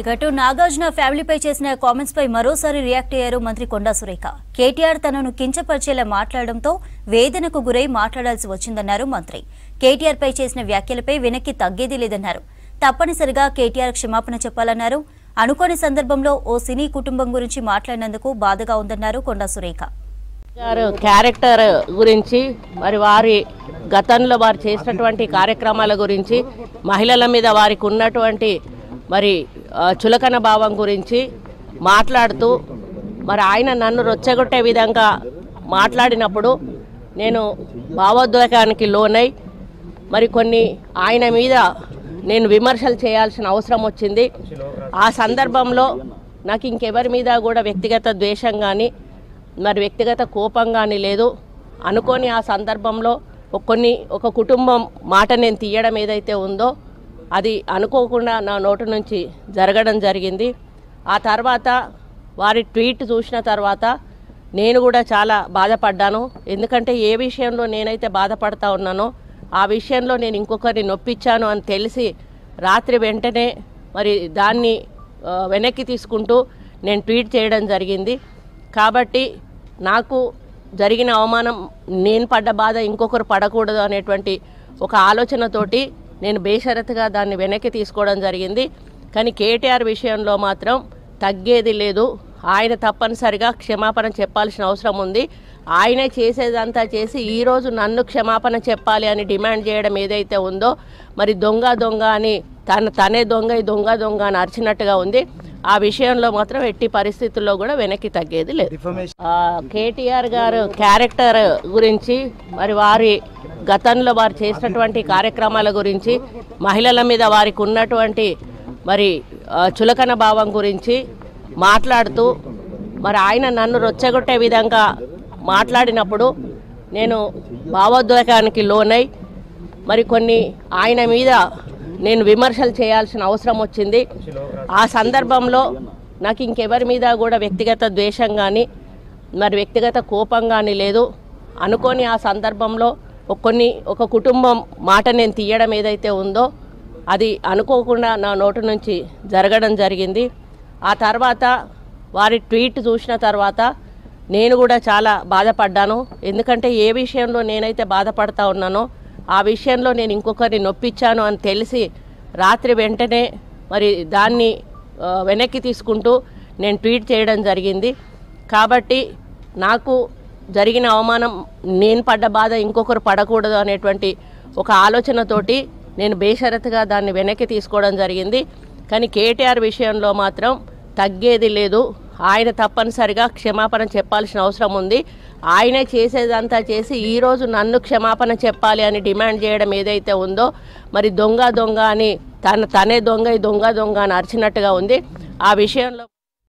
ఇకటు నాగార్జున ఫ్యామిలీపై చేసిన కామెంట్స్ పై మరోసారి రియాక్ట్ అయ్యారు మంత్రి కొండా సురేఖ. కేటీఆర్ తనను కించపరిచేలా మాట్లాడడంతో వేదనకు గురై మాట్లాడాల్సి వచ్చిందన్నారు మంత్రి. కేటీఆర్ పై చేసిన వ్యాఖ్యలపై వెనక్కి తగ్గేది లేదన్నారు. తప్పనిసరిగా కేటీఆర్ క్షమాపణ చెప్పాలన్నారు. అనుకోని సందర్భంలో ఓ సినీ కుటుంబం గురించి మాట్లాడినందుకు బాధగా ఉందన్నారు కొండా సురేఖ. క్యారెక్టర్ గురించి మరి వారి గతంలో వారు చేసినటువంటి కార్యక్రమాల గురించి మహిళల మీద వారికి ఉన్నటువంటి మరి చులకన భావం గురించి మాట్లాడుతూ మరి ఆయన నన్ను రొచ్చగొట్టే విధంగా మాట్లాడినప్పుడు నేను భావోద్వేగానికి లోనై మరి కొన్ని ఆయన మీద నేను విమర్శలు చేయాల్సిన అవసరం వచ్చింది. ఆ సందర్భంలో నాకు ఇంకెవరి మీద కూడా వ్యక్తిగత ద్వేషం కానీ మరి వ్యక్తిగత కోపం కానీ లేదు. అనుకోని ఆ సందర్భంలో ఒక కుటుంబం మాట నేను తీయడం ఏదైతే ఉందో అది అనుకోకుండా నా నోటి నుంచి జరగడం జరిగింది. ఆ తర్వాత వారి ట్వీట్ చూసిన తర్వాత నేను కూడా చాలా బాధపడ్డాను. ఎందుకంటే ఏ విషయంలో నేనైతే బాధపడతా ఉన్నానో ఆ విషయంలో నేను ఇంకొకరిని నొప్పించాను అని తెలిసి రాత్రి వెంటనే మరి దాన్ని వెనక్కి తీసుకుంటూ నేను ట్వీట్ చేయడం జరిగింది. కాబట్టి నాకు జరిగిన అవమానం నేను పడ్డ బాధ ఇంకొకరు పడకూడదు అనేటువంటి ఒక ఆలోచనతోటి నేను బేషరతుగా దాన్ని వెనక్కి తీసుకోవడం జరిగింది. కానీ కేటీఆర్ విషయంలో మాత్రం తగ్గేది లేదు. ఆయన తప్పనిసరిగా క్షమాపణ చెప్పాల్సిన అవసరం ఉంది. ఆయనే చేసేదంతా చేసి ఈరోజు నన్ను క్షమాపణ చెప్పాలి అని డిమాండ్ చేయడం ఏదైతే ఉందో మరి దొంగ అని తనే దొంగ అని అరిచినట్టుగా ఉంది. ఆ విషయంలో మాత్రం ఎట్టి పరిస్థితుల్లో కూడా వెనక్కి తగ్గేది లేదు. కేటీఆర్ గారు క్యారెక్టర్ గురించి మరి వారి గతంలో వారు చేసినటువంటి కార్యక్రమాల గురించి మహిళల మీద వారికి ఉన్నటువంటి మరి చులకన భావం గురించి మాట్లాడుతూ మరి ఆయన నన్ను రొచ్చగొట్టే విధంగా మాట్లాడినప్పుడు నేను భావోద్వేగానికి లోనై మరి కొన్ని ఆయన మీద నేను విమర్శలు చేయాల్సిన అవసరం వచ్చింది. ఆ సందర్భంలో నాకు ఇంకెవరి మీద కూడా వ్యక్తిగత ద్వేషం కానీ మరి వ్యక్తిగత కోపం కానీ లేదు. అనుకోని ఆ సందర్భంలో ఒక కుటుంబం మాట నేను తీయడం ఏదైతే ఉందో అది అనుకోకుండా నా నోటి నుంచి జరగడం జరిగింది. ఆ తర్వాత వారి ట్వీట్ చూసిన తర్వాత నేను కూడా చాలా బాధపడ్డాను. ఎందుకంటే ఏ విషయంలో నేనైతే బాధపడతా ఉన్నానో ఆ విషయంలో నేను ఇంకొకరిని నొప్పించాను అని తెలిసి రాత్రి వెంటనే మరి దాన్ని వెనక్కి తీసుకుంటూ నేను ట్వీట్ చేయడం జరిగింది. కాబట్టి నాకు జరిగిన అవమానం నేను పడ్డ బాధ ఇంకొకరు పడకూడదు అనేటువంటి ఒక ఆలోచనతోటి నేను బేషరతుగా దాన్ని వెనక్కి తీసుకోవడం జరిగింది. కానీ కేటీఆర్ విషయంలో మాత్రం తగ్గేది లేదు. ఆయన తప్పనిసరిగా క్షమాపణ చెప్పాల్సిన అవసరం ఉంది. ఆయనే చేసేదంతా చేసి ఈరోజు నన్ను క్షమాపణ చెప్పాలి అని డిమాండ్ చేయడం ఏదైతే ఉందో మరి దొంగ అని తనే దొంగ అని అరిచినట్టుగా ఉంది. ఆ విషయంలో